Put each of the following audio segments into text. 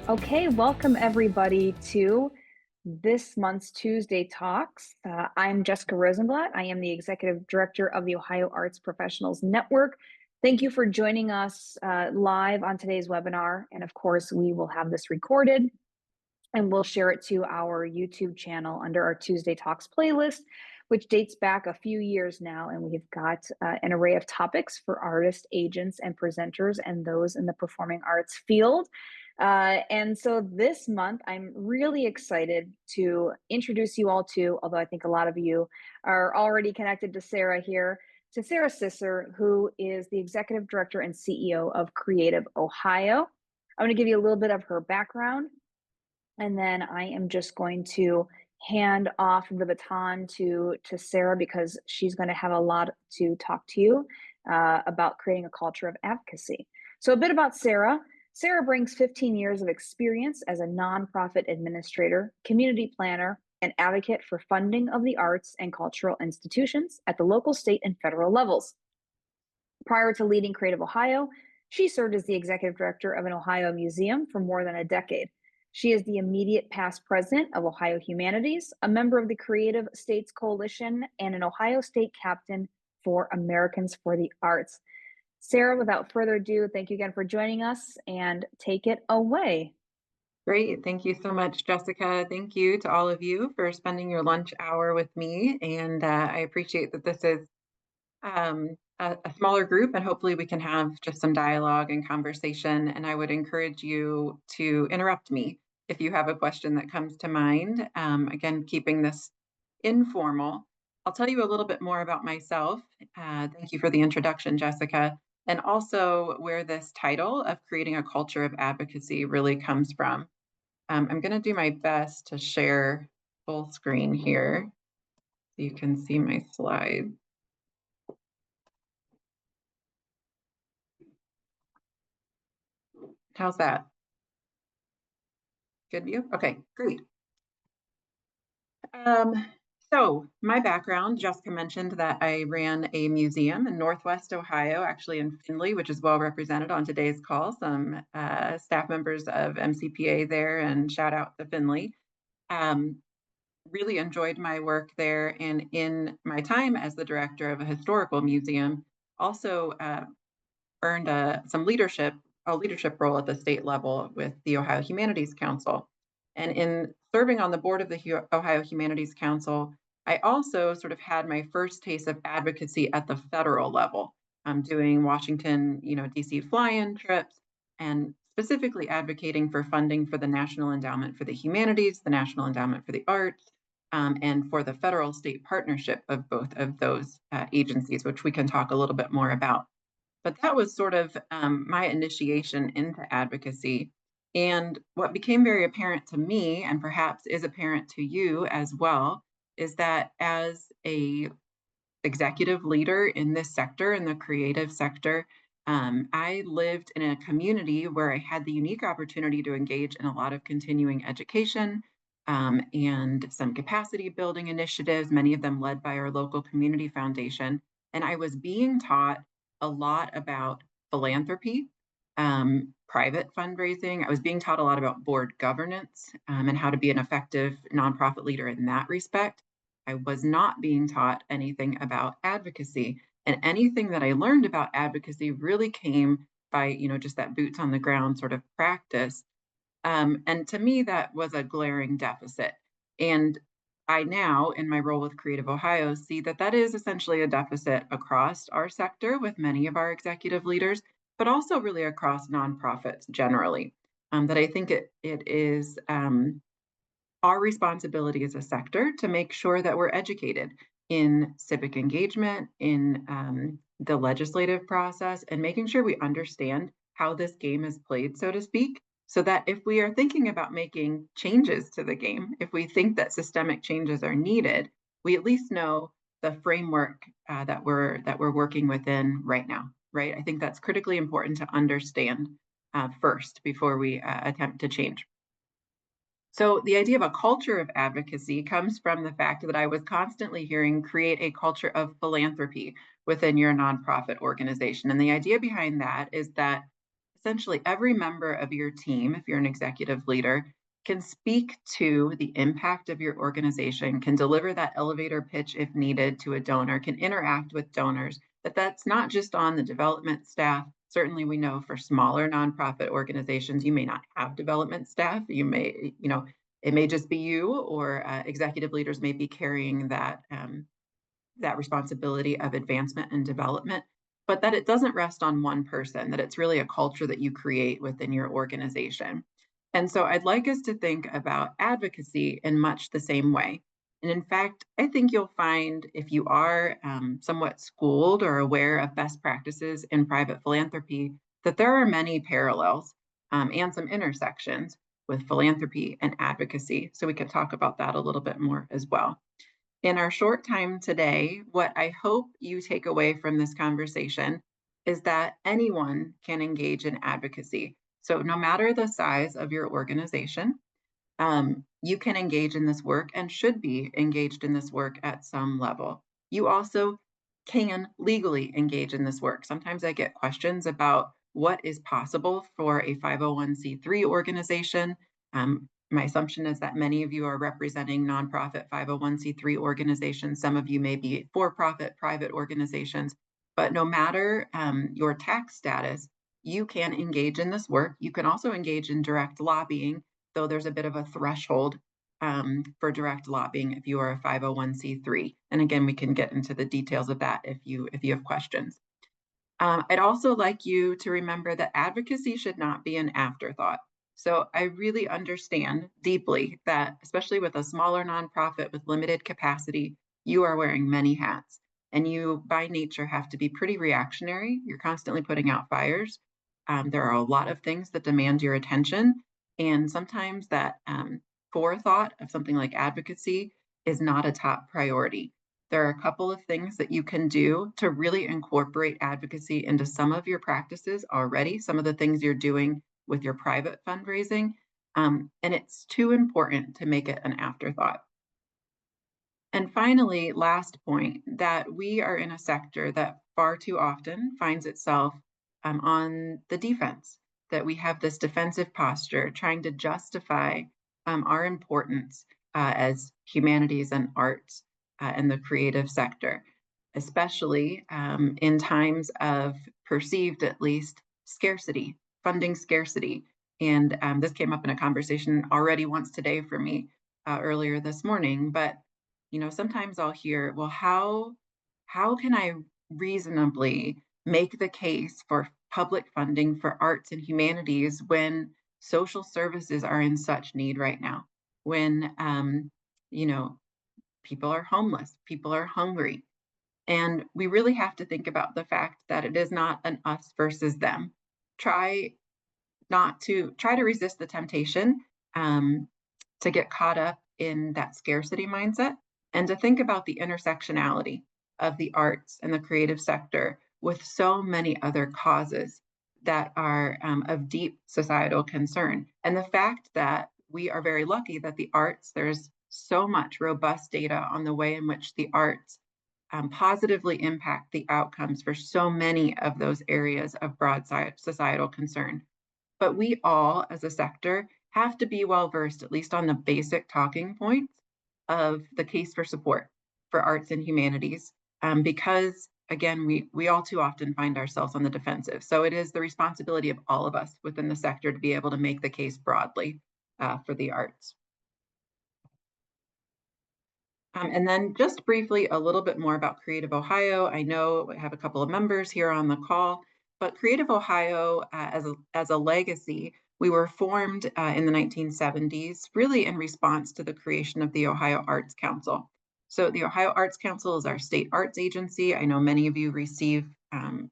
Okay, welcome everybody to this month's Tuesday Talks. I'm Jessica Rosenblatt. I am the Executive Director of the Ohio Arts Professionals Network. Thank you for joining us live on today's webinar. And of course, we will have this recorded and we'll share it to our YouTube channel under our Tuesday Talks playlist, which dates back a few years now. And we've got an array of topics for artists, agents, and presenters, and those in the performing arts field. And so this month, I'm really excited to introduce you all to, although I think a lot of you are already connected to Sarah here, to Sarah Sisser, who is the Executive Director and CEO of CreativeOhio. I'm going to give you a little bit of her background, and then I am just going to hand off the baton to Sarah because she's going to have a lot to talk to you about creating a culture of advocacy. So a bit about Sarah. Sarah brings 15 years of experience as a nonprofit administrator, community planner, and advocate for funding of the arts and cultural institutions at the local, state, and federal levels. Prior to leading CreativeOhio, she served as the executive director of an Ohio museum for more than a decade. She is the immediate past president of Ohio Humanities, a member of the Creative States Coalition, and an Ohio State captain for Americans for the Arts. Sarah, without further ado, thank you again for joining us, and take it away. Great. Thank you so much, Jessica. Thank you to all of you for spending your lunch hour with me. And I appreciate that this is a smaller group, and hopefully we can have just some dialogue and conversation. And I would encourage you to interrupt me if you have a question that comes to mind. Again, keeping this informal. I'll tell you a little bit more about myself. Thank you for the introduction, Jessica, and also where this title of creating a culture of advocacy really comes from. I'm going to do my best to share full screen here so you can see my slides. How's that? Good view? Okay, great. So my background, Jessica mentioned that I ran a museum in Northwest Ohio, actually in Findlay, which is well represented on today's call. Some staff members of MCPA there, and shout out to Findlay. Really enjoyed my work there, and in my time as the director of a historical museum, also earned a leadership role at the state level with the Ohio Humanities Council. And in serving on the board of the Ohio Humanities Council, I also sort of had my first taste of advocacy at the federal level. I'm doing Washington, DC fly-in trips, and specifically advocating for funding for the National Endowment for the Humanities, the National Endowment for the Arts, and for the federal-state partnership of both of those agencies, which we can talk a little bit more about. But that was sort of my initiation into advocacy. And what became very apparent to me, and perhaps is apparent to you as well, is that as a executive leader in this sector, in the creative sector, I lived in a community where I had the unique opportunity to engage in a lot of continuing education and some capacity building initiatives, many of them led by our local community foundation. And I was being taught a lot about philanthropy, private fundraising. I was being taught a lot about board governance and how to be an effective nonprofit leader in that respect. I was not being taught anything about advocacy. And anything that I learned about advocacy really came by, just that boots on the ground sort of practice. And to me, that was a glaring deficit. And I now, in my role with CreativeOhio, see that that is essentially a deficit across our sector with many of our executive leaders, but also really across nonprofits generally. That I think it is our responsibility as a sector to make sure that we're educated in civic engagement, in the legislative process, and making sure we understand how this game is played, so to speak, so that if we are thinking about making changes to the game, if we think that systemic changes are needed, we at least know the framework that we're working within right now, right? I think that's critically important to understand first before we attempt to change. So the idea of a culture of advocacy comes from the fact that I was constantly hearing create a culture of philanthropy within your nonprofit organization. And the idea behind that is that essentially every member of your team, if you're an executive leader, can speak to the impact of your organization, can deliver that elevator pitch if needed to a donor, can interact with donors, but that's not just on the development staff. Certainly we know for smaller nonprofit organizations, you may not have development staff. You may, it may just be you, or executive leaders may be carrying that responsibility of advancement and development, but that it doesn't rest on one person, that it's really a culture that you create within your organization. And so I'd like us to think about advocacy in much the same way. And in fact, I think you'll find, if you are somewhat schooled or aware of best practices in private philanthropy, that there are many parallels and some intersections with philanthropy and advocacy. So we can talk about that a little bit more as well. In our short time today, what I hope you take away from this conversation is that anyone can engage in advocacy. So no matter the size of your organization, you can engage in this work and should be engaged in this work at some level. You also can legally engage in this work. Sometimes I get questions about what is possible for a 501c3 organization. My assumption is that many of you are representing nonprofit 501c3 organizations. Some of you may be for-profit private organizations, but no matter your tax status, you can engage in this work. You can also engage in direct lobbying, though there's a bit of a threshold for direct lobbying if you are a 501c3. And again, we can get into the details of that if you have questions. I'd also like you to remember that advocacy should not be an afterthought. So I really understand deeply that, especially with a smaller nonprofit with limited capacity, you are wearing many hats, and you by nature have to be pretty reactionary. You're constantly putting out fires. There are a lot of things that demand your attention, and sometimes that forethought of something like advocacy is not a top priority. There are a couple of things that you can do to really incorporate advocacy into some of your practices already, some of the things you're doing with your private fundraising, and it's too important to make it an afterthought. And finally, last point, that we are in a sector that far too often finds itself on the defense, that we have this defensive posture trying to justify our importance as humanities and arts and the creative sector, especially in times of perceived, at least, scarcity, funding scarcity. And this came up in a conversation already once today for me earlier this morning. But sometimes I'll hear, well, how can I reasonably make the case for public funding for arts and humanities when social services are in such need right now? When people are homeless, people are hungry. And we really have to think about the fact that it is not an us versus them. Try to resist the temptation to get caught up in that scarcity mindset, and to think about the intersectionality of the arts and the creative sector with so many other causes that are of deep societal concern. And the fact that we are very lucky that the arts, there's so much robust data on the way in which the arts positively impact the outcomes for so many of those areas of broad societal concern. But we all, as a sector, have to be well-versed, at least on the basic talking points of the case for support for arts and humanities, because, again, we all too often find ourselves on the defensive. So it is the responsibility of all of us within the sector to be able to make the case broadly for the arts. And then just briefly, a little bit more about CreativeOhio. I know we have a couple of members here on the call, but CreativeOhio, as a legacy, we were formed in the 1970s, really in response to the creation of the Ohio Arts Council. So the Ohio Arts Council is our state arts agency. I know many of you receive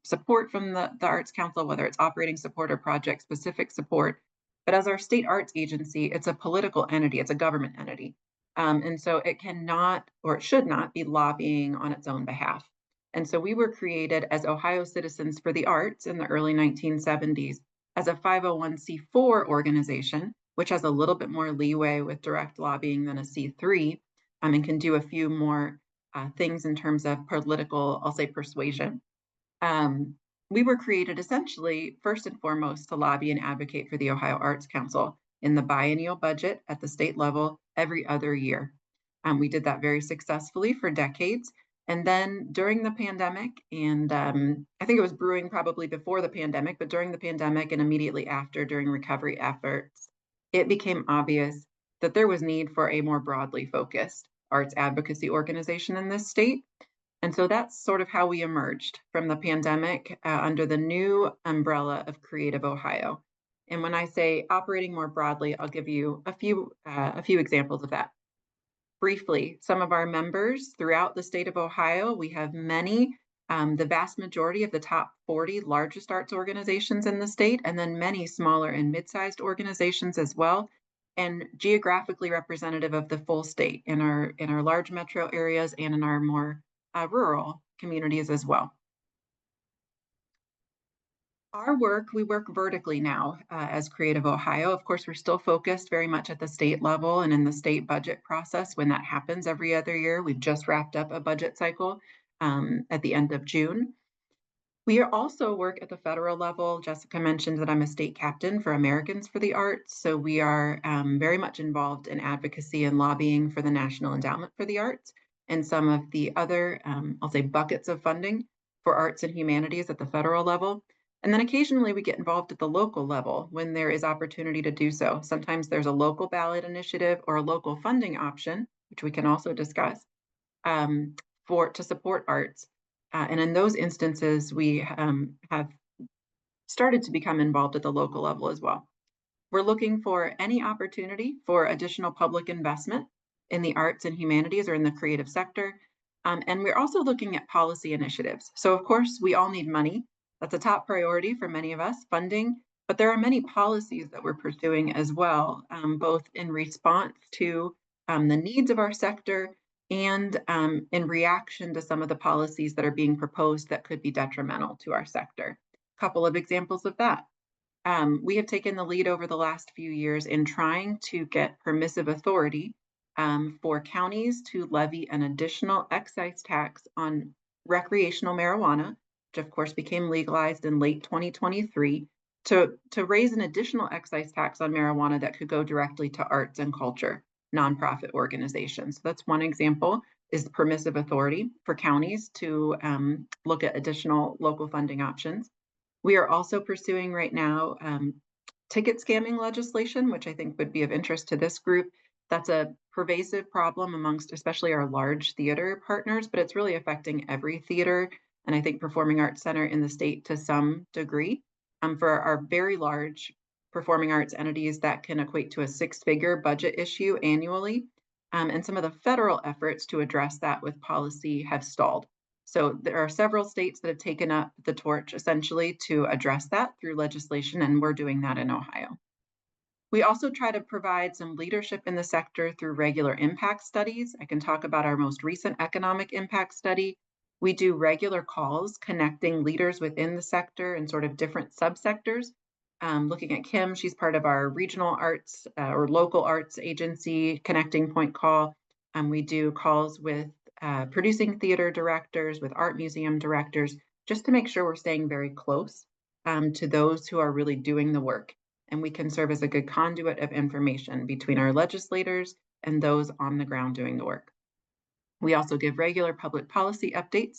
support from the Arts Council, whether it's operating support or project-specific support. But as our state arts agency, it's a political entity, it's a government entity. And so it cannot, or it should not, be lobbying on its own behalf. And so we were created as Ohio Citizens for the Arts in the early 1970s as a 501c4 organization, which has a little bit more leeway with direct lobbying than a C3, and can do a few more things in terms of political, I'll say, persuasion. we were created essentially, first and foremost, to lobby and advocate for the Ohio Arts Council in the biennial budget at the state level every other year. We did that very successfully for decades. And then during the pandemic, and I think it was brewing probably before the pandemic, but during the pandemic and immediately after, during recovery efforts, it became obvious that there was need for a more broadly focused arts advocacy organization in this state. And so that's sort of how we emerged from the pandemic under the new umbrella of Creative Ohio. And when I say operating more broadly, I'll give you a few examples of that. Briefly, some of our members throughout the state of Ohio, we have many, the vast majority of the top 40 largest arts organizations in the state, and then many smaller and mid-sized organizations as well, and geographically representative of the full state in our large metro areas and in our more rural communities as well. We work vertically now as Creative Ohio. Of course, we're still focused very much at the state level and in the state budget process when that happens every other year. We've just wrapped up a budget cycle at the end of June. We also work at the federal level. Jessica mentioned that I'm a state captain for Americans for the Arts. So we are very much involved in advocacy and lobbying for the National Endowment for the Arts and some of the other, I'll say, buckets of funding for arts and humanities at the federal level. And then occasionally we get involved at the local level when there is opportunity to do so. Sometimes there's a local ballot initiative or a local funding option, which we can also discuss, to support arts. And in those instances, we have started to become involved at the local level as well. We're looking for any opportunity for additional public investment in the arts and humanities or in the creative sector. And we're also looking at policy initiatives. So of course, we all need money. That's a top priority for many of us, funding, but there are many policies that we're pursuing as well, both in response to the needs of our sector and in reaction to some of the policies that are being proposed that could be detrimental to our sector. A couple of examples of that. We have taken the lead over the last few years in trying to get permissive authority for counties to levy an additional excise tax on recreational marijuana, which of course became legalized in late 2023, to raise an additional excise tax on marijuana that could go directly to arts and culture nonprofit organizations. So that's one example, is permissive authority for counties to look at additional local funding options. We are also pursuing right now ticket scamming legislation, which I think would be of interest to this group. That's a pervasive problem amongst especially our large theater partners, but it's really affecting every theater and I think performing arts center in the state to some degree. For our very large performing arts entities, that can equate to a six-figure budget issue annually. And some of the federal efforts to address that with policy have stalled. So there are several states that have taken up the torch essentially to address that through legislation, and we're doing that in Ohio. We also try to provide some leadership in the sector through regular impact studies. I can talk about our most recent economic impact study. We do regular calls connecting leaders within the sector and sort of different subsectors. Looking at Kim, she's part of our regional arts or local arts agency connecting point call. We do calls with producing theater directors, with art museum directors, just to make sure we're staying very close to those who are really doing the work. And we can serve as a good conduit of information between our legislators and those on the ground doing the work. We also give regular public policy updates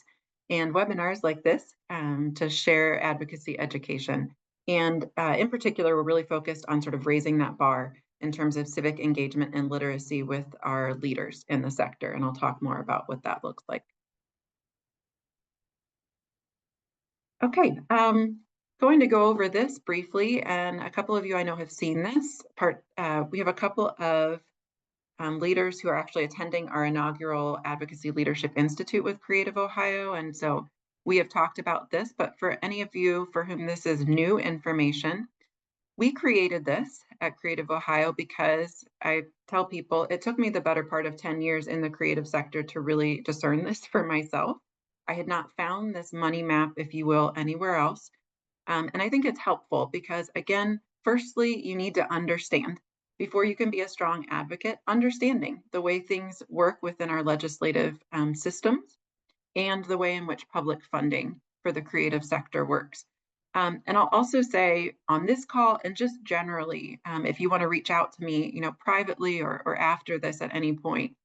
and webinars like this to share advocacy education. And in particular, we're really focused on sort of raising that bar in terms of civic engagement and literacy with our leaders in the sector. And I'll talk more about what that looks like. Okay, going to go over this briefly, and a couple of you I know have seen this part. We have a couple of leaders who are actually attending our inaugural Advocacy Leadership Institute with Creative Ohio. And so we have talked about this, but for any of you for whom this is new information, we created this at Creative Ohio because I tell people it took me the better part of 10 years in the creative sector to really discern this for myself. I had not found this money map, if you will, anywhere else. And I think it's helpful because, again, firstly, you need to understand before you can be a strong advocate, understanding the way things work within our legislative systems and the way in which public funding for the creative sector works. And I'll also say on this call and just generally, if you want to reach out to me, privately or after this at any point,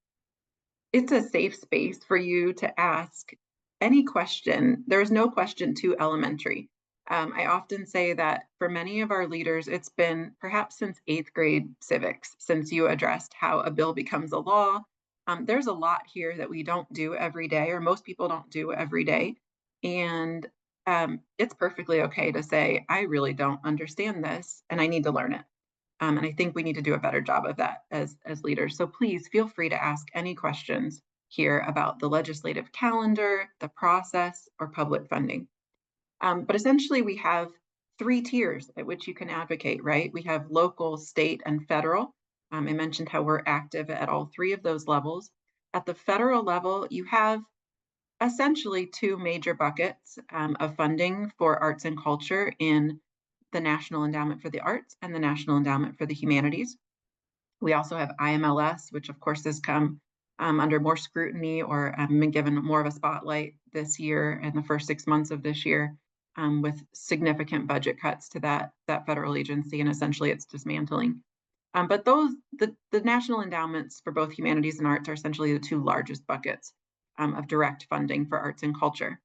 it's a safe space for you to ask any question. There is no question too elementary. I often say that for many of our leaders, it's been perhaps since 8th grade civics, since you addressed how a bill becomes a law. There's a lot here that we don't do every day, or most people don't do every day. And it's perfectly okay to say, I really don't understand this and I need to learn it. And I think we need to do a better job of that as leaders. So please feel free to ask any questions here about the legislative calendar, the process, or public funding. But essentially, we have 3 tiers at which you can advocate, right? We have local, state, and federal. I mentioned how we're active at all 3 of those levels. At the federal level, you have essentially 2 major buckets of funding for arts and culture in the National Endowment for the Arts and the National Endowment for the Humanities. We also have IMLS, which of course has come under more scrutiny or been given more of a spotlight this year and the first 6 months of this year, with significant budget cuts to that federal agency, and essentially its dismantling. But the national endowments for both humanities and arts are essentially the 2 largest buckets of direct funding for arts and culture.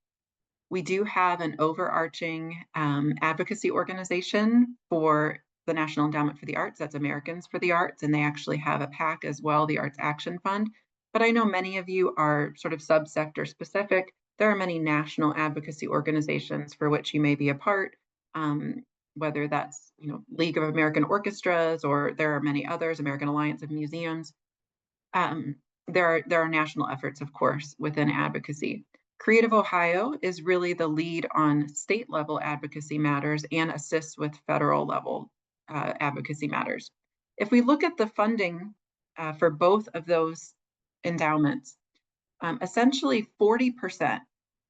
We do have an overarching advocacy organization for the National Endowment for the Arts. That's Americans for the Arts, and they actually have a PAC as well, the Arts Action Fund. But I know many of you are sort of subsector specific. There are many national advocacy organizations for which you may be a part, whether that's League of American Orchestras, or there are many others, American Alliance of Museums. There are national efforts, of course, within advocacy. CreativeOhio is really the lead on state level advocacy matters and assists with federal level advocacy matters. If we look at the funding for both of those endowments, essentially 40%,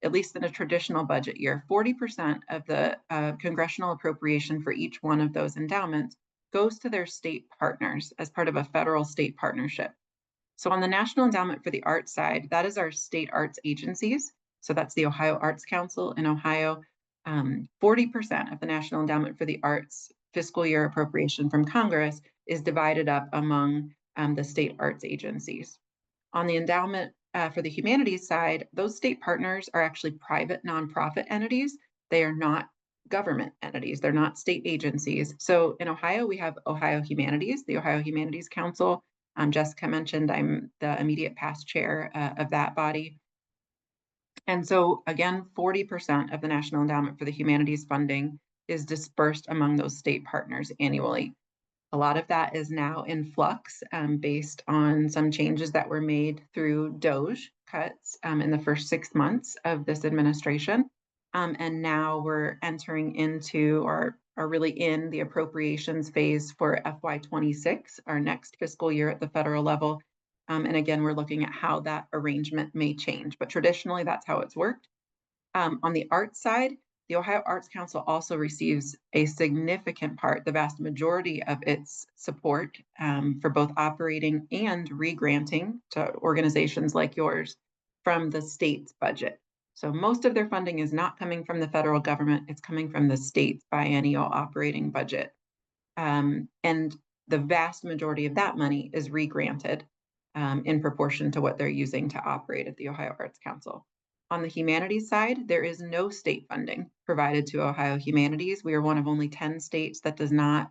at least in a traditional budget year, 40% of the congressional appropriation for each one of those endowments goes to their state partners as part of a federal state partnership. So on the National Endowment for the Arts side, that is our state arts agencies. So that's the Ohio Arts Council in Ohio. 40% of the National Endowment for the Arts fiscal year appropriation from Congress is divided up among the state arts agencies. On the endowment for the humanities side, those state partners are actually private nonprofit entities. They are not government entities. They're not state agencies. So in Ohio, we have Ohio Humanities, the Ohio Humanities Council. Jessica mentioned I'm the immediate past chair of that body. And so again, 40% of the National Endowment for the Humanities funding is dispersed among those state partners annually. A lot of that is now in flux based on some changes that were made through DOGE cuts in the first 6 months of this administration. And now we're entering into, or are really in, the appropriations phase for FY26, our next fiscal year at the federal level. And again, we're looking at how that arrangement may change, but traditionally that's how it's worked. On the arts side, the Ohio Arts Council also receives a significant part, the vast majority of its support for both operating and re-granting to organizations like yours from the state's budget. So most of their funding is not coming from the federal government, it's coming from the state's biennial operating budget. And the vast majority of that money is re-granted in proportion to what they're using to operate at the Ohio Arts Council. On the humanities side, there is no state funding provided to Ohio Humanities. We are one of only 10 states that does not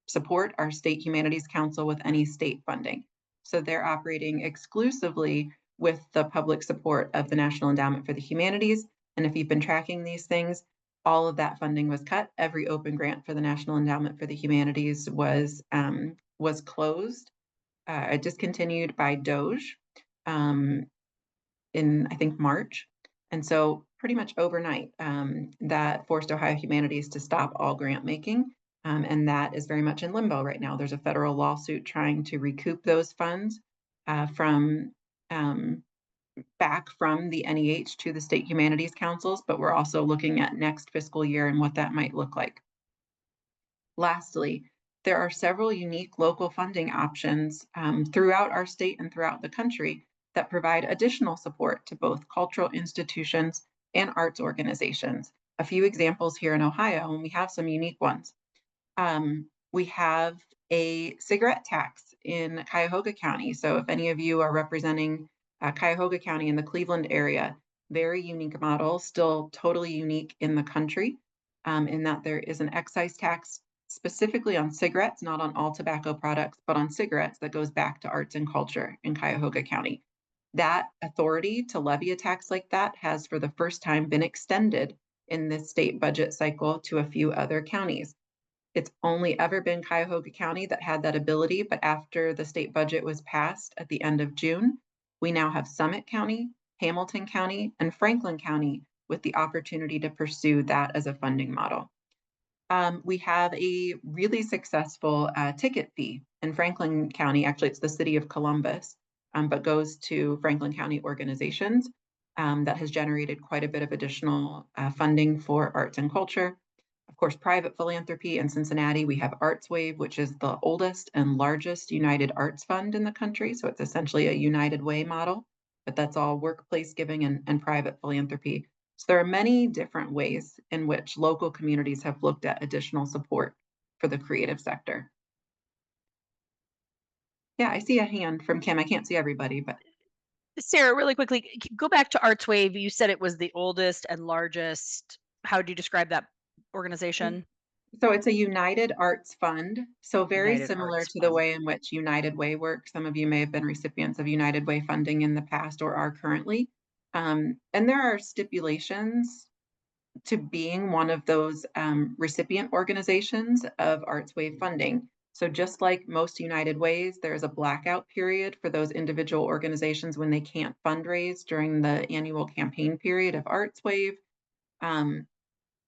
support our state humanities council with any state funding. So they're operating exclusively with the public support of the National Endowment for the Humanities. And if you've been tracking these things, all of that funding was cut. Every open grant for the National Endowment for the Humanities was closed, discontinued by DOGE in, I think, March. And so pretty much overnight, that forced Ohio Humanities to stop all grant making. And that is very much in limbo right now. There's a federal lawsuit trying to recoup those funds from back from the NEH to the state humanities councils, but we're also looking at next fiscal year and what that might look like. Lastly, there are several unique local funding options throughout our state and throughout the country that provide additional support to both cultural institutions and arts organizations. A few examples here in Ohio, and we have some unique ones. We have a cigarette tax in Cuyahoga County. So if any of you are representing Cuyahoga County in the Cleveland area, very unique model, still totally unique in the country, in that there is an excise tax specifically on cigarettes, not on all tobacco products, but on cigarettes that goes back to arts and culture in Cuyahoga County. That authority to levy a tax like that has for the first time been extended in this state budget cycle to a few other counties. It's only ever been Cuyahoga County that had that ability, but after the state budget was passed at the end of June, we now have Summit County, Hamilton County, and Franklin County with the opportunity to pursue that as a funding model. We have a really successful ticket fee in Franklin County. Actually, it's the city of Columbus, but goes to Franklin County organizations that has generated quite a bit of additional funding for arts and culture. Of course, private philanthropy in Cincinnati, we have ArtsWave, which is the oldest and largest United Arts Fund in the country. So it's essentially a United Way model, but that's all workplace giving and private philanthropy. So there are many different ways in which local communities have looked at additional support for the creative sector. Yeah, I see a hand from Kim. I can't see everybody, but Sarah, really quickly, go back to ArtsWave. You said it was the oldest and largest. How do you describe that organization? so it's a United Arts Fund. So very United similar Arts to the Fund. way in which United Way works. Some of you may have been recipients of United Way funding in the past or are currently. And there are stipulations to being one of those recipient organizations of ArtsWave funding. So just like most United Ways, there's a blackout period for those individual organizations when they can't fundraise during the annual campaign period of ArtsWave. Um,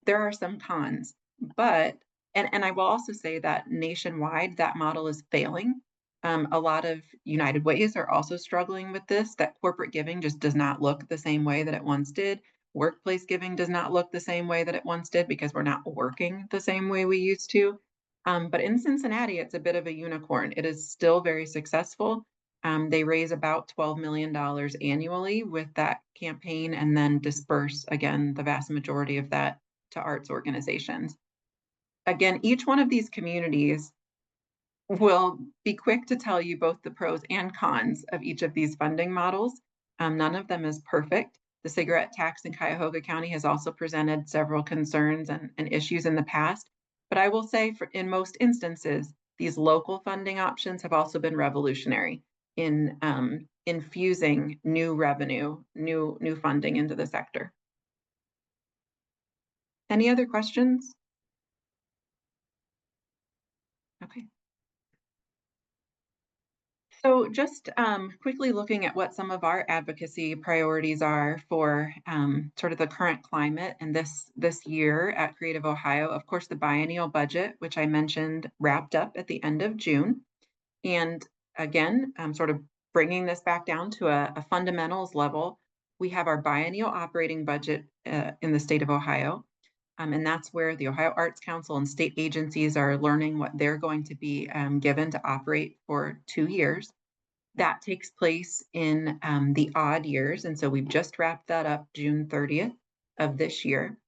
there are some cons, but and I will also say that nationwide that model is failing. A lot of United Ways are also struggling with this, that corporate giving just does not look the same way that it once did. Workplace giving does not look the same way that it once did because we're not working the same way we used to. But in Cincinnati, it's a bit of a unicorn. It is still very successful. They raise about $12 million annually with that campaign and then disperse, again, the vast majority of that to arts organizations. Again, each one of these communities will be quick to tell you both the pros and cons of each of these funding models. None of them is perfect. The cigarette tax in Cuyahoga County has also presented several concerns and issues in the past. But I will say in most instances, these local funding options have also been revolutionary in infusing new revenue, new funding into the sector. Any other questions? Okay. So just quickly looking at what some of our advocacy priorities are for sort of the current climate and this year at CreativeOhio. Of course, the biennial budget, which I mentioned, wrapped up at the end of June. And again, sort of bringing this back down to a fundamentals level, we have our biennial operating budget in the state of Ohio. And that's where the Ohio Arts Council and state agencies are learning what they're going to be given to operate for 2 years. That takes place in the odd years. And so we've just wrapped that up June 30th of this year.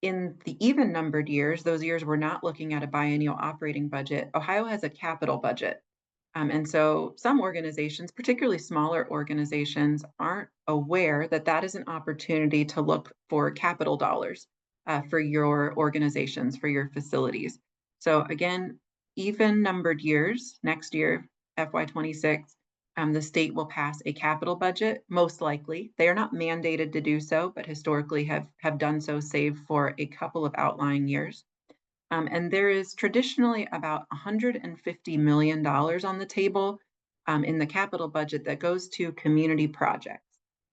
In the even numbered years, those years we're not looking at a biennial operating budget, Ohio has a capital budget. And so some organizations, particularly smaller organizations, aren't aware that that is an opportunity to look for capital dollars for your organizations, for your facilities. So again, even numbered years, next year, FY26, the state will pass a capital budget, most likely. They are not mandated to do so, but historically have done so, save for a couple of outlying years. And there is traditionally about $150 million on the table in the capital budget that goes to community projects.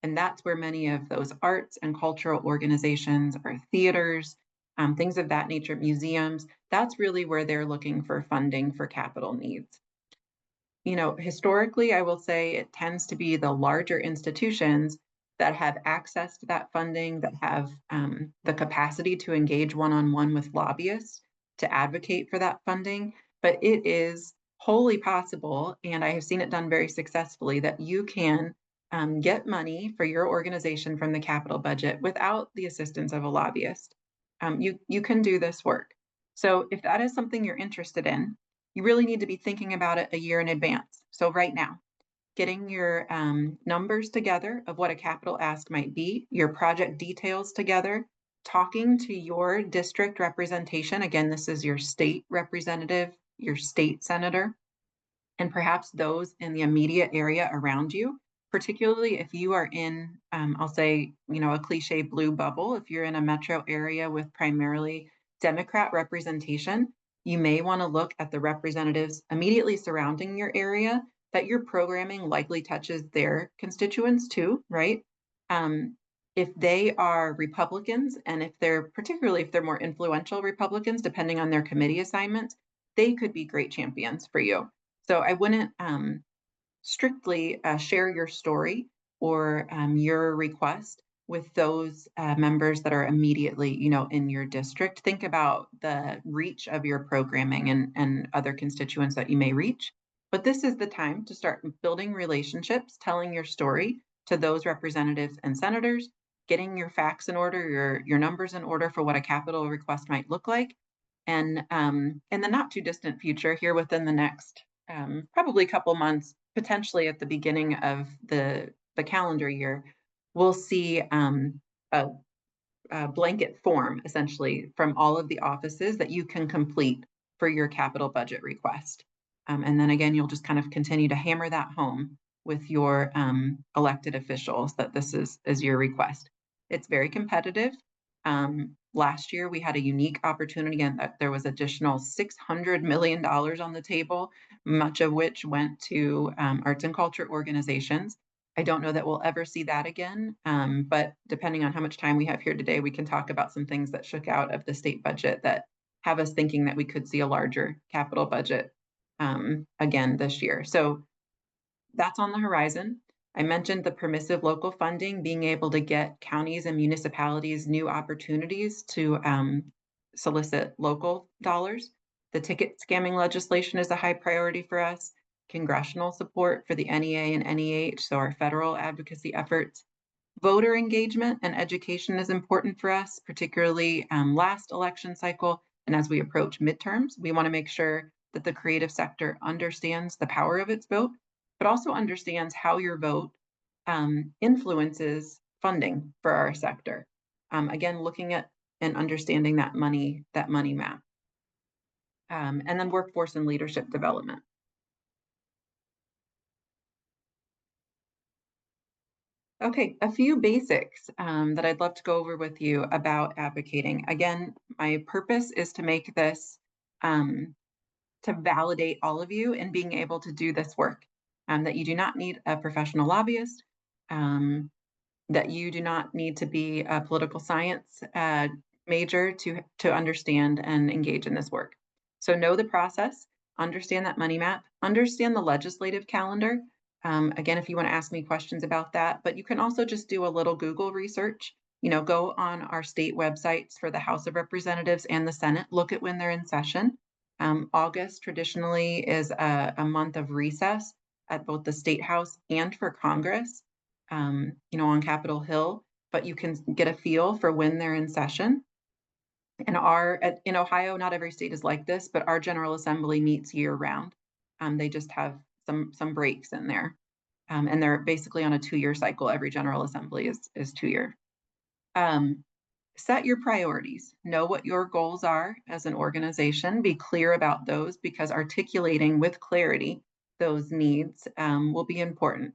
And that's where many of those arts and cultural organizations or theaters, things of that nature, museums, that's really where they're looking for funding for capital needs. You know, historically, I will say it tends to be the larger institutions that have access to that funding, that have the capacity to engage one-on-one with lobbyists to advocate for that funding. But it is wholly possible, and I have seen it done very successfully, that you can get money for your organization from the capital budget without the assistance of a lobbyist. You can do this work. So if that is something you're interested in, you really need to be thinking about it a year in advance. So right now, getting your numbers together of what a capital ask might be, your project details together, talking to your district representation. Again, this is your state representative, your state senator, and perhaps those in the immediate area around you, particularly if you are in, I'll say, a cliche blue bubble. If you're in a metro area with primarily Democrat representation, you may want to look at the representatives immediately surrounding your area that your programming likely touches their constituents too, right? If they are Republicans, and particularly if they're more influential Republicans, depending on their committee assignments, they could be great champions for you. So I wouldn't strictly share your story or your request with those members that are immediately, in your district. Think about the reach of your programming and other constituents that you may reach. But this is the time to start building relationships, telling your story to those representatives and senators, getting your facts in order, your numbers in order for what a capital request might look like. And in the not too distant future, here within the next probably a couple months, potentially at the beginning of the calendar year, we'll see a blanket form essentially from all of the offices that you can complete for your capital budget request. And then again, you'll just kind of continue to hammer that home with your elected officials that this is your request. It's very competitive. Last year, we had a unique opportunity, and that there was additional $600 million on the table, much of which went to arts and culture organizations. I don't know that we'll ever see that again, but depending on how much time we have here today, we can talk about some things that shook out of the state budget that have us thinking that we could see a larger capital budget again this year. So that's on the horizon. I mentioned the permissive local funding, being able to get counties and municipalities new opportunities to solicit local dollars. The ticket scamming legislation is a high priority for us. Congressional support for the NEA and NEH, so our federal advocacy efforts. Voter engagement and education is important for us, particularly last election cycle. And as we approach midterms, we want to make sure that the creative sector understands the power of its vote, but also understands how your vote influences funding for our sector. Again, looking at and understanding that money map. And then workforce and leadership development. Okay, a few basics that I'd love to go over with you about advocating. Again, my purpose is to make this, to validate all of you in being able to do this work, that you do not need a professional lobbyist, that you do not need to be a political science major to understand and engage in this work. So know the process, understand that money map, understand the legislative calendar. Again, if you want to ask me questions about that, but you can also just do a little Google research, go on our state websites for the House of Representatives and the Senate, look at when they're in session. August traditionally is a month of recess at both the State House and for Congress, on Capitol Hill, but you can get a feel for when they're in session. And in Ohio, not every state is like this, but our General Assembly meets year round. They just have some breaks in there. And they're basically on a 2-year cycle. Every General Assembly is 2 year. Set your priorities. Know what your goals are as an organization. Be clear about those, because articulating with clarity those needs will be important.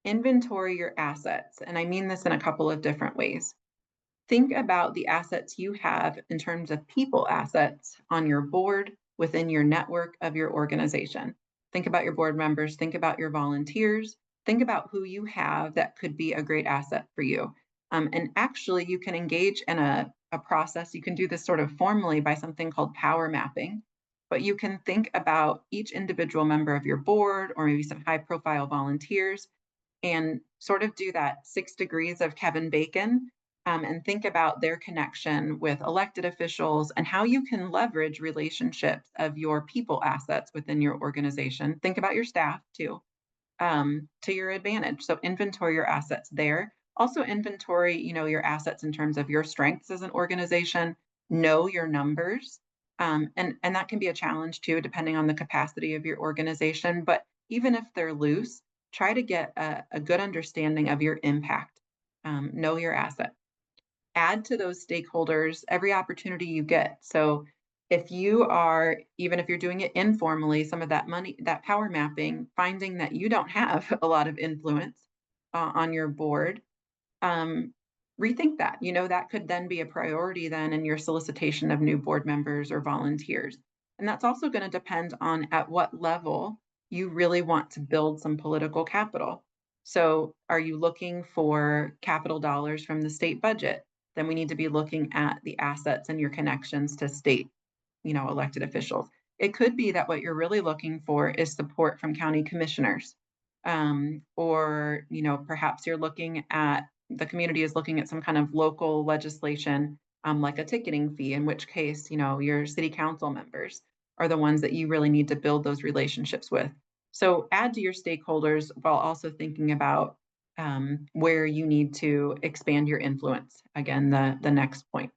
Inventory your assets. And I mean this in a couple of different ways. Think about the assets you have in terms of people assets on your board, within your network of your organization. Think about your board members, think about your volunteers, think about who you have that could be a great asset for you. And actually, you can engage in a process. You can do this sort of formally by something called power mapping, but you can think about each individual member of your board, or maybe some high profile volunteers, and sort of do that 6 degrees of Kevin Bacon, and think about their connection with elected officials and how you can leverage relationships of your people assets within your organization. Think about your staff too. to your advantage. So inventory your assets there. Also inventory, your assets in terms of your strengths as an organization. Know your numbers. And that can be a challenge too, depending on the capacity of your organization. But even if they're loose, try to get a good understanding of your impact. Know your asset. Add to those stakeholders every opportunity you get. So if you are, even if you're doing it informally, some of that money, that power mapping, finding that you don't have a lot of influence on your board, rethink that. That could then be a priority then in your solicitation of new board members or volunteers. And that's also going to depend on at what level you really want to build some political capital. So are you looking for capital dollars from the state budget? Then we need to be looking at the assets and your connections to state, elected officials. It could be that what you're really looking for is support from county commissioners. Or, perhaps you're looking at, the community is looking at some kind of local legislation, like a ticketing fee, in which case, your city council members are the ones that you really need to build those relationships with. So add to your stakeholders while also thinking about where you need to expand your influence. Again, the next point.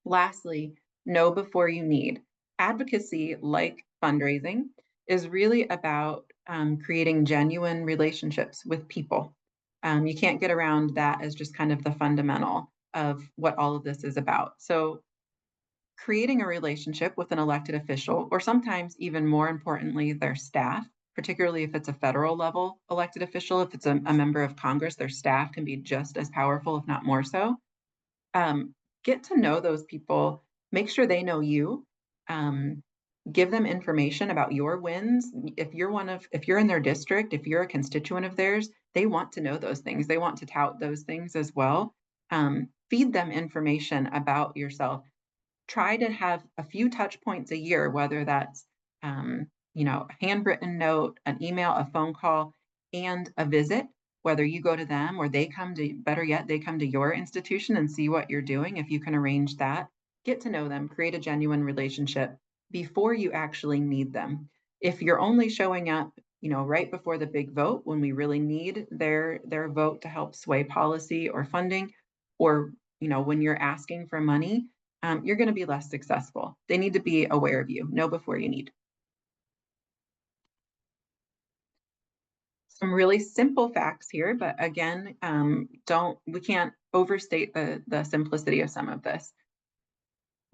Lastly, know before you need. Advocacy, like fundraising, is really about creating genuine relationships with people. You can't get around that as just kind of the fundamental of what all of this is about. So creating a relationship with an elected official, or sometimes even more importantly, their staff, particularly if it's a federal level elected official, if it's a member of Congress, their staff can be just as powerful, if not more so. Get to know those people, make sure they know you, give them information about your wins. If you're in their district, if you're a constituent of theirs, they want to know those things. They want to tout those things as well. Feed them information about yourself. Try to have a few touch points a year, whether that's, a handwritten note, an email, a phone call, and a visit, whether you go to them or they come to, better yet, they come to your institution and see what you're doing. If you can arrange that, get to know them, create a genuine relationship before you actually need them. If you're only showing up, right before the big vote, when we really need their vote to help sway policy or funding, or, when you're asking for money, you're going to be less successful. They need to be aware of you. Know before you need. Some really simple facts here, but again, we can't overstate the simplicity of some of this.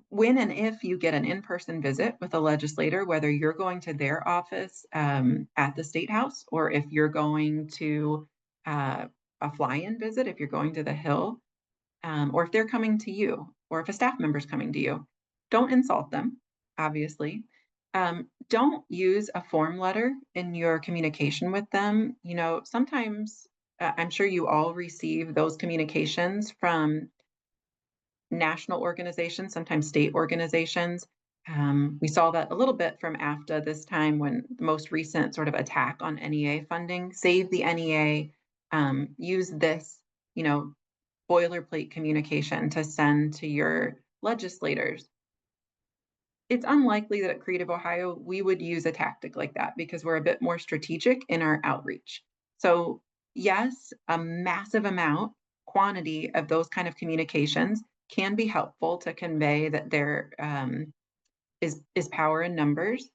When and if you get an in-person visit with a legislator, whether you're going to their office at the State House, or if you're going to a fly-in visit, if you're going to the Hill, or if they're coming to you, or if a staff member is coming to you, don't insult them, obviously. Don't use a form letter in your communication with them. Sometimes I'm sure you all receive those communications from national organizations, sometimes state organizations. We saw that a little bit from AFTA this time, when the most recent sort of attack on NEA funding. Save the NEA, use this, boilerplate communication to send to your legislators. It's unlikely that at Creative Ohio, we would use a tactic like that because we're a bit more strategic in our outreach. So yes, a massive quantity of those kind of communications can be helpful to convey that there is power in numbers,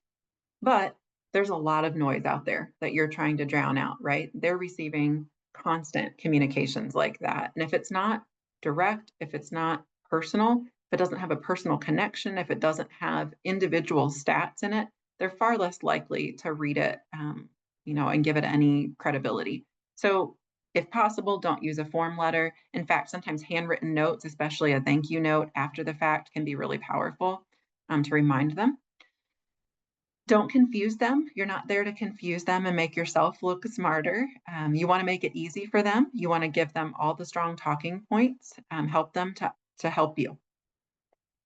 but there's a lot of noise out there that you're trying to drown out, right? They're receiving constant communications like that. And if it's not direct, if it's not personal, if it doesn't have a personal connection, if it doesn't have individual stats in it, they're far less likely to read it, and give it any credibility. So if possible, don't use a form letter. In fact, sometimes handwritten notes, especially a thank you note after the fact, can be really powerful to remind them. Don't confuse them. You're not there to confuse them and make yourself look smarter. You want to make it easy for them. You want to give them all the strong talking points, help them to help you.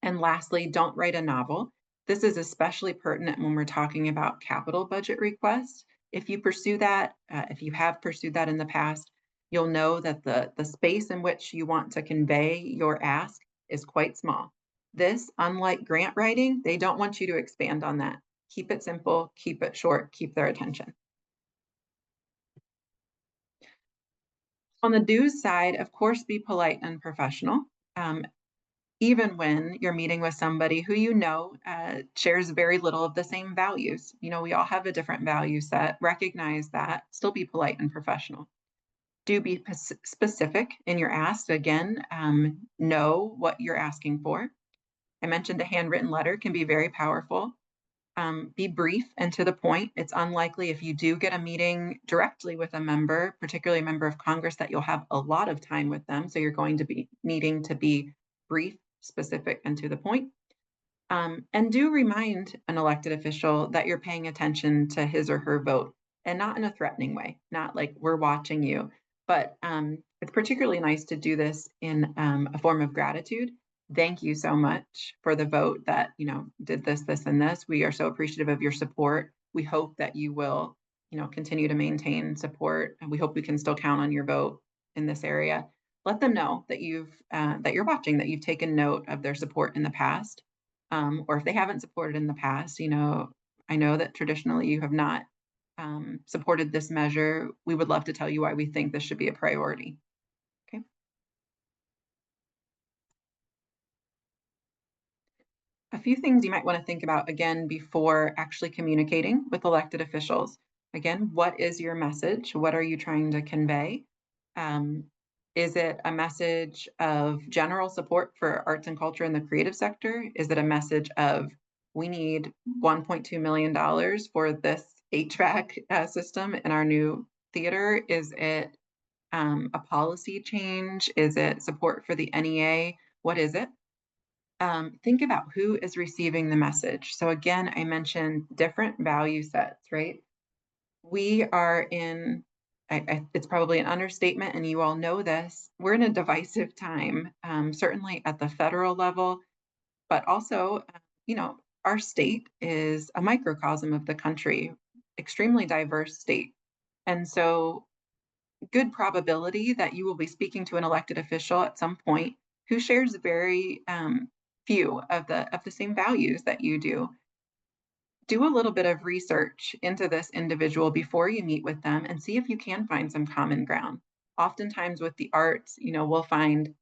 And lastly, don't write a novel. This is especially pertinent when we're talking about capital budget requests. If you pursue that, if you have pursued that in the past, you'll know that the space in which you want to convey your ask is quite small. This, unlike grant writing, they don't want you to expand on that. Keep it simple, keep it short, keep their attention. On the do's side, of course, be polite and professional. Even when you're meeting with somebody who shares very little of the same values. We all have a different value set. Recognize that. Still be polite and professional. Do be specific in your ask. Again, know what you're asking for. I mentioned a handwritten letter can be very powerful. Be brief and to the point. It's unlikely if you do get a meeting directly with a member, particularly a member of Congress, that you'll have a lot of time with them. So you're going to be needing to be brief, specific, and to the point. And do remind an elected official that you're paying attention to his or her vote, and not in a threatening way, not like we're watching you, but it's particularly nice to do this in a form of gratitude. Thank you so much for the vote that, did this, this, and this. We are so appreciative of your support. We hope that you will, continue to maintain support, and we hope we can still count on your vote in this area. Let them know that that you're watching, that you've taken note of their support in the past. Or if they haven't supported in the past, I know that traditionally you have not supported this measure. We would love to tell you why we think this should be a priority. Okay. A few things you might want to think about again before actually communicating with elected officials. Again, what is your message? What are you trying to convey? Is it a message of general support for arts and culture in the creative sector? Is it a message of we need $1.2 million for this HVAC system in our new theater? Is it a policy change? Is it support for the NEA? What is it? Think about who is receiving the message. So again, I mentioned different value sets, right? We are in, it's probably an understatement, and you all know this, we're in a divisive time, certainly at the federal level, but also, our state is a microcosm of the country, extremely diverse state. And so good probability that you will be speaking to an elected official at some point who shares very few of the same values that you do. Do a little bit of research into this individual before you meet with them and see if you can find some common ground. Oftentimes with the arts, we'll find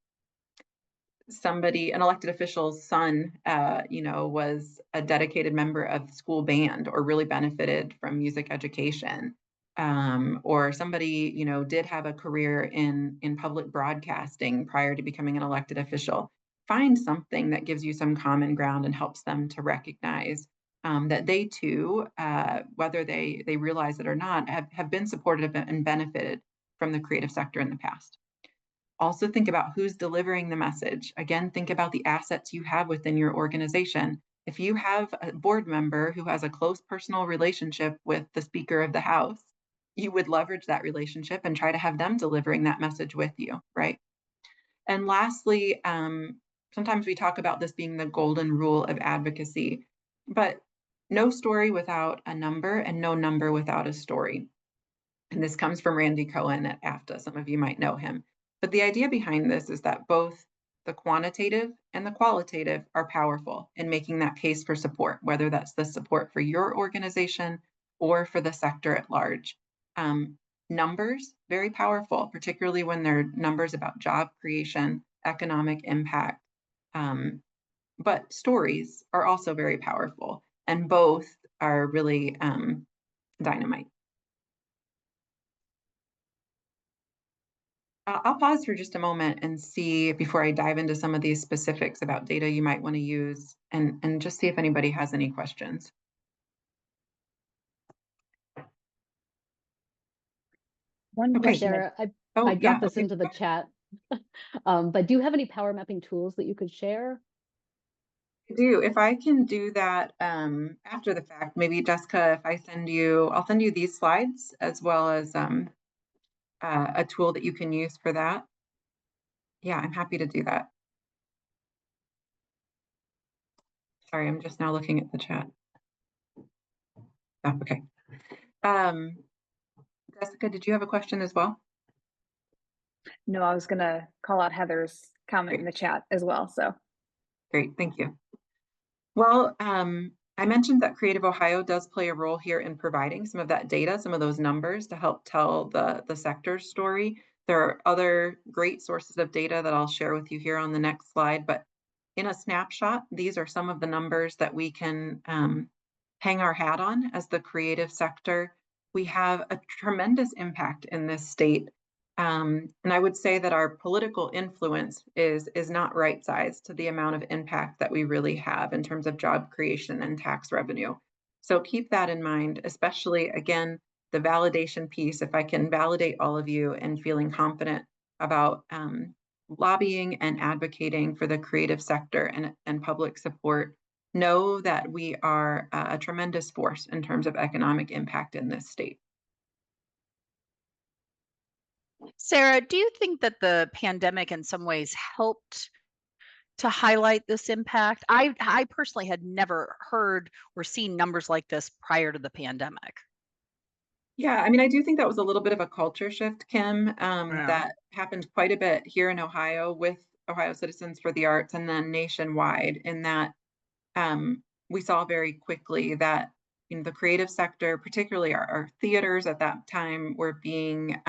an elected official's son, was a dedicated member of the school band or really benefited from music education. Or somebody, did have a career in public broadcasting prior to becoming an elected official. Find something that gives you some common ground and helps them to recognize that they too, whether they realize it or not, have been supportive and benefited from the creative sector in the past. Also think about who's delivering the message. Again, think about the assets you have within your organization. If you have a board member who has a close personal relationship with the Speaker of the House, you would leverage that relationship and try to have them delivering that message with you, right? And lastly, sometimes we talk about this being the golden rule of advocacy, but no story without a number and no number without a story. And this comes from Randy Cohen at AFTA. Some of you might know him. But the idea behind this is that both the quantitative and the qualitative are powerful in making that case for support, whether that's the support for your organization or for the sector at large. Numbers, very powerful, particularly when they're numbers about job creation, economic impact. But stories are also very powerful, and both are really dynamite. I'll pause for just a moment and see, before I dive into some of these specifics about data you might want to use, and just see if anybody has any questions. Okay. Sarah, I Oh, dropped this okay. into the chat. But do you have any power mapping tools that you could share? I do. If I can do that after the fact, maybe Jessica, if I'll send you these slides as well as a tool that you can use for that. Yeah, I'm happy to do that. Sorry, I'm just now looking at the chat. Oh, okay. Jessica, did you have a question as well? No, I was going to call out Heather's comment in the chat as well. So great, thank you. Well, I mentioned that CreativeOhio does play a role here in providing some of that data, some of those numbers to help tell the sector's story. There are other great sources of data that I'll share with you here on the next slide, but in a snapshot, these are some of the numbers that we can hang our hat on as the creative sector. We have a tremendous impact in this state. And I would say that our political influence is not right-sized to the amount of impact that we really have in terms of job creation and tax revenue. So keep that in mind, especially, again, the validation piece. If I can validate all of you and feeling confident about lobbying and advocating for the creative sector and public support, know that we are a tremendous force in terms of economic impact in this state. Sarah, do you think that the pandemic in some ways helped to highlight this impact? I personally had never heard or seen numbers like this prior to the pandemic. Yeah, I mean, I do think that was a little bit of a culture shift, Kim, Yeah. that happened quite a bit here in Ohio with Ohio Citizens for the Arts and then nationwide, in that we saw very quickly that in the creative sector, particularly our theaters at that time, were being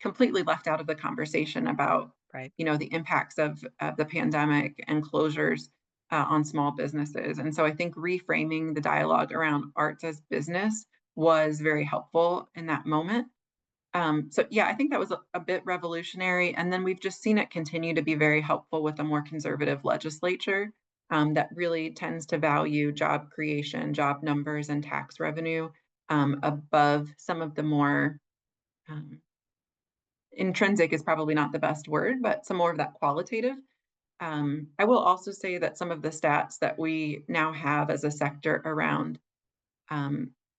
completely left out of the conversation about, Right. the impacts of the pandemic and closures on small businesses. And so I think reframing the dialogue around arts as business was very helpful in that moment. So yeah, I think that was a bit revolutionary. And then we've just seen it continue to be very helpful with a more conservative legislature that really tends to value job creation, job numbers, and tax revenue above some of the more intrinsic is probably not the best word, but some more of that qualitative. I will also say that some of the stats that we now have as a sector around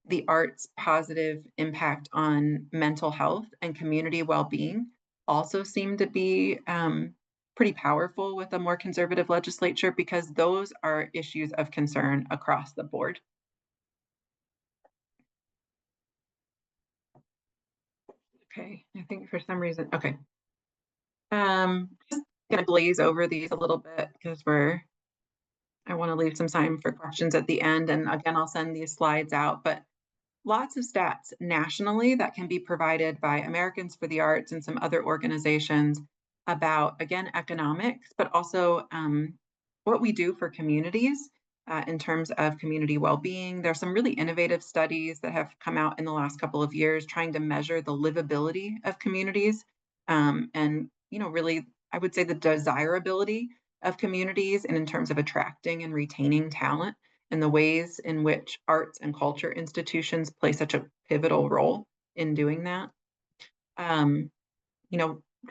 the arts' positive impact on mental health and community well-being also seem to be pretty powerful with a more conservative legislature, because those are issues of concern across the board. Okay, I think for some reason, okay. Just gonna glaze over these a little bit because I want to leave some time for questions at the end. And again, I'll send these slides out, but lots of stats nationally that can be provided by Americans for the Arts and some other organizations about, again, economics, but also what we do for communities in terms of community well-being. There's some really innovative studies that have come out in the last couple of years trying to measure the livability of communities and, really, I would say the desirability of communities and in terms of attracting and retaining talent, and the ways in which arts and culture institutions play such a pivotal role in doing that.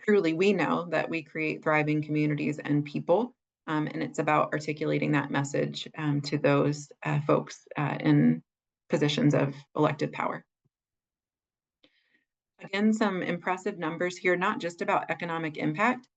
Truly, we know that we create thriving communities and people, and it's about articulating that message to those folks in positions of elected power. Again, some impressive numbers here, not just about economic impact,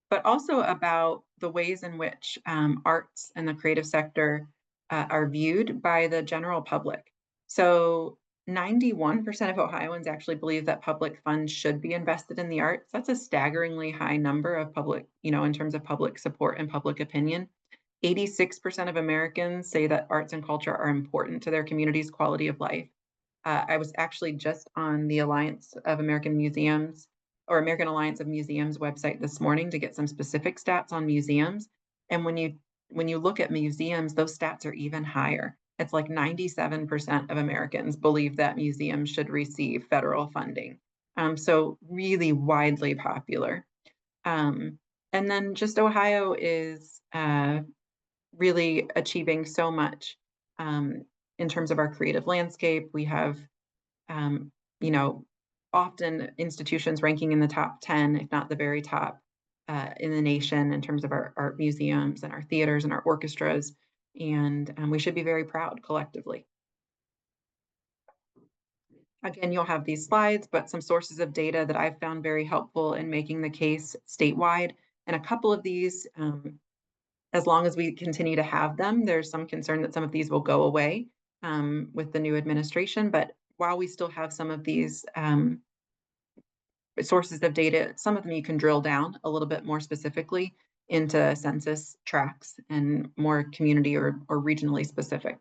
but also about the ways in which arts and the creative sector are viewed by the general public. So 91% of Ohioans actually believe that public funds should be invested in the arts. That's a staggeringly high number of public, in terms of public support and public opinion. 86% of Americans say that arts and culture are important to their community's quality of life. I was actually just on the Alliance of American Museums or American Alliance of Museums website this morning to get some specific stats on museums. And when you look at museums, those stats are even higher. It's like 97% of Americans believe that museums should receive federal funding. So really widely popular. And then just Ohio is really achieving so much in terms of our creative landscape. We have, often institutions ranking in the top 10, if not the very top in the nation in terms of our art museums and our theaters and our orchestras. And we should be very proud collectively. Again, you'll have these slides, but some sources of data that I've found very helpful in making the case statewide. And a couple of these, as long as we continue to have them, there's some concern that some of these will go away with the new administration. But while we still have some of these sources of data, some of them you can drill down a little bit more specifically into census tracts and more community or regionally specific.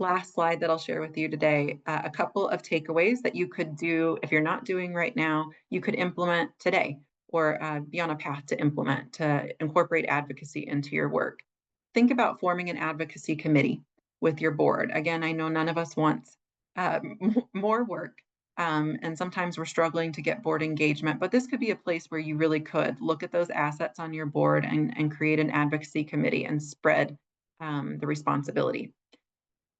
last slide that I'll share with you today, a couple of takeaways that you could do if you're not doing right now, you could implement today, or be on a path to implement, to incorporate advocacy into your work. Think about forming an advocacy committee with your board. Again, I know none of us wants more work, and sometimes we're struggling to get board engagement, but this could be a place where you really could look at those assets on your board and create an advocacy committee and spread the responsibility.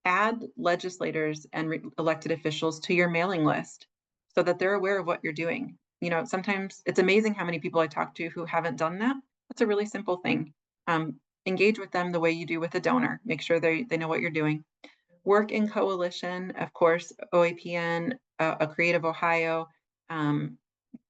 Add legislators and elected officials to your mailing list so that they're aware of what you're doing. You know, sometimes it's amazing how many people I talk to who haven't done that. That's a really simple thing. Engage with them the way you do with a donor. Make sure they know what you're doing. Work in coalition, of course, OAPN, a CreativeOhio.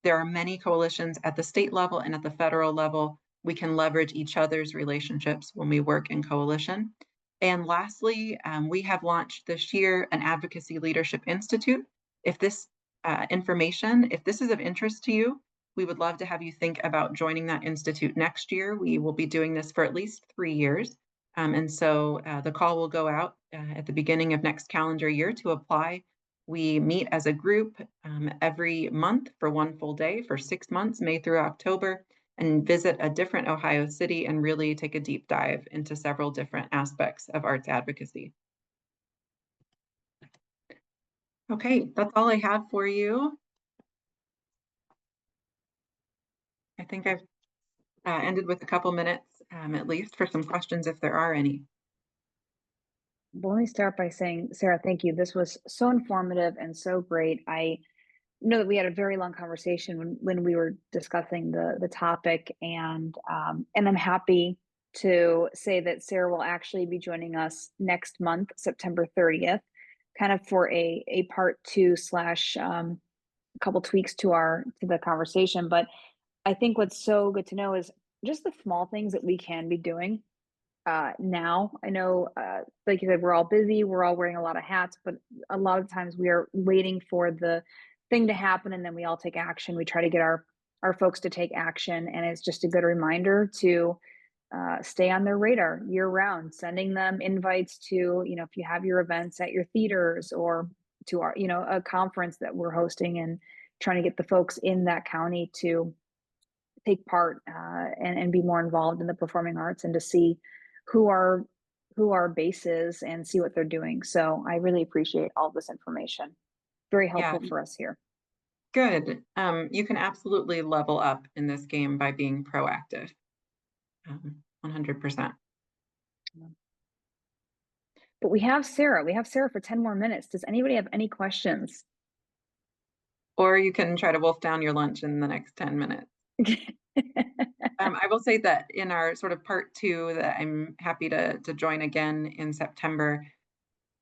There are many coalitions at the state level and at the federal level. We can leverage each other's relationships when we work in coalition. And lastly, we have launched this year an Advocacy Leadership Institute. If this if this is of interest to you, we would love to have you think about joining that institute next year. We will be doing this for at least 3 years. And so the call will go out at the beginning of next calendar year to apply. We meet as a group every month for 1 full day for 6 months, May through October, and visit a different Ohio city and really take a deep dive into several different aspects of arts advocacy. Okay, that's all I have for you. I think I've ended with a couple minutes at least for some questions if there are any. Well, let me start by saying, Sarah, thank you. This was so informative and so great. I know that we had a very long conversation when we were discussing the topic, and I'm happy to say that Sarah will actually be joining us next month, September 30th, kind of for a part 2 slash a couple tweaks to the conversation. But I think what's so good to know is just the small things that we can be doing now. I know, like you said, we're all busy, we're all wearing a lot of hats, but a lot of times we are waiting for the thing to happen and then we all take action. We try to get our folks to take action, and it's just a good reminder to stay on their radar year round, sending them invites to, you know, if you have your events at your theaters or to our, you know, a conference that we're hosting, and trying to get the folks in that county to take part and be more involved in the performing arts, and to see who our base is and see what they're doing. So I really appreciate all this information. Very helpful for us here. Good. You can absolutely level up in this game by being proactive. 100%. But we have Sarah. We have Sarah for 10 more minutes. Does anybody have any questions? Or you can try to wolf down your lunch in the next 10 minutes. I will say that in our sort of part 2 that I'm happy to join again in September,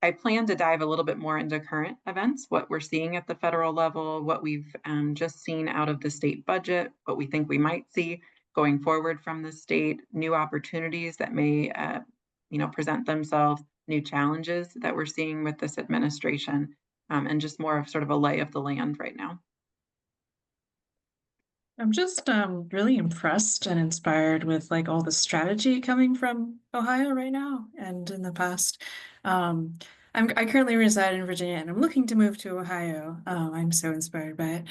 I plan to dive a little bit more into current events, what we're seeing at the federal level, what we've just seen out of the state budget, what we think we might see going forward from the state, new opportunities that may present themselves, new challenges that we're seeing with this administration, and just more of sort of a lay of the land right now. I'm just really impressed and inspired with like all the strategy coming from Ohio right now and in the past. I currently reside in Virginia and I'm looking to move to Ohio. I'm so inspired by it.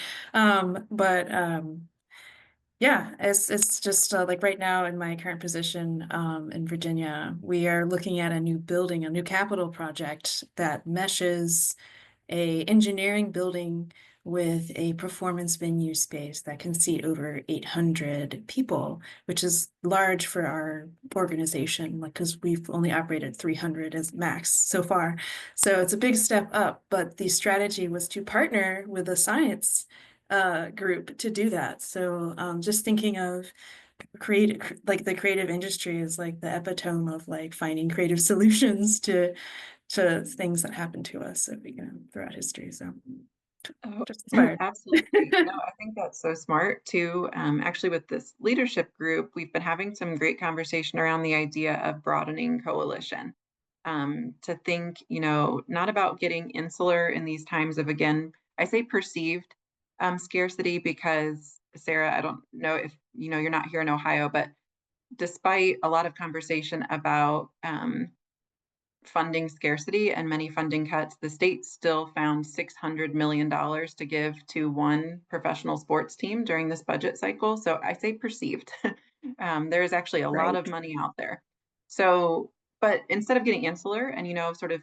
Yeah, it's just like right now in my current position in Virginia, we are looking at a new building, a new capital project that meshes a engineering building with a performance venue space that can seat over 800 people, which is large for our organization, like because we've only operated 300 as max so far. So it's a big step up, but the strategy was to partner with a science group to do that. So just thinking of like the creative industry is like the epitome of like finding creative solutions to things that happen to us, throughout history. So just inspired. Absolutely. No, I think that's so smart too. Actually, with this leadership group, we've been having some great conversation around the idea of broadening coalition. To think, not about getting insular in these times of, again, I say perceived scarcity because, Sarah, I don't know if you're not here in Ohio, but despite a lot of conversation about funding scarcity and many funding cuts, the state still found $600 million to give to one professional sports team during this budget cycle. So I say perceived. There is actually a lot of money out there. So, but instead of getting insular and, sort of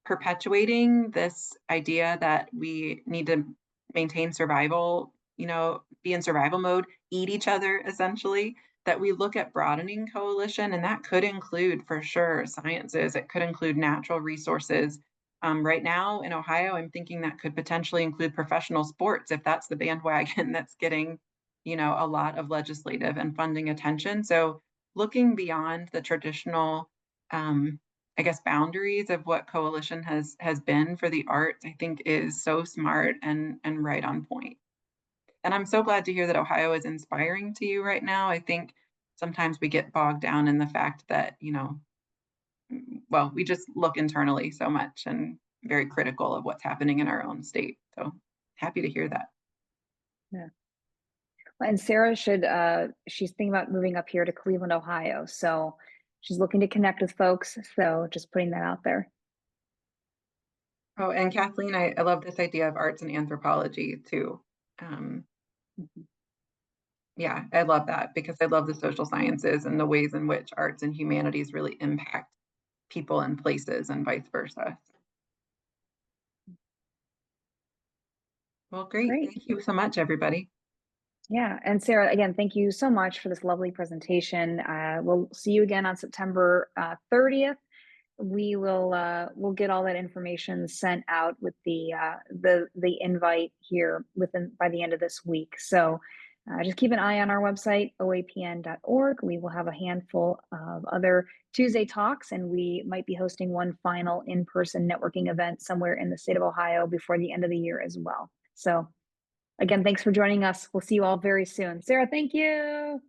perpetuating this idea that we need to maintain survival, be in survival mode, eat each other essentially, that we look at broadening coalition, and that could include for sure sciences, it could include natural resources. Right now in Ohio, I'm thinking that could potentially include professional sports if that's the bandwagon that's getting, a lot of legislative and funding attention. So looking beyond the traditional boundaries of what coalition has been for the arts, I think is so smart and right on point. And I'm so glad to hear that Ohio is inspiring to you right now. I think sometimes we get bogged down in the fact that, we just look internally so much and very critical of what's happening in our own state. So happy to hear that. Yeah. And Sarah she's thinking about moving up here to Cleveland, Ohio. So she's looking to connect with folks. So just putting that out there. Oh, and Kathleen, I love this idea of arts and anthropology too. Yeah, I love that because I love the social sciences and the ways in which arts and humanities really impact people and places and vice versa. Well, great. Thank you so much, everybody. Yeah, and Sarah, again, thank you so much for this lovely presentation. We'll see you again on September 30th. We'll get all that information sent out with the invite here by the end of this week. So just keep an eye on our website, oapn.org. We will have a handful of other Tuesday talks, and we might be hosting one final in-person networking event somewhere in the state of Ohio before the end of the year as well. So again, thanks for joining us. We'll see you all very soon. Sarah, thank you.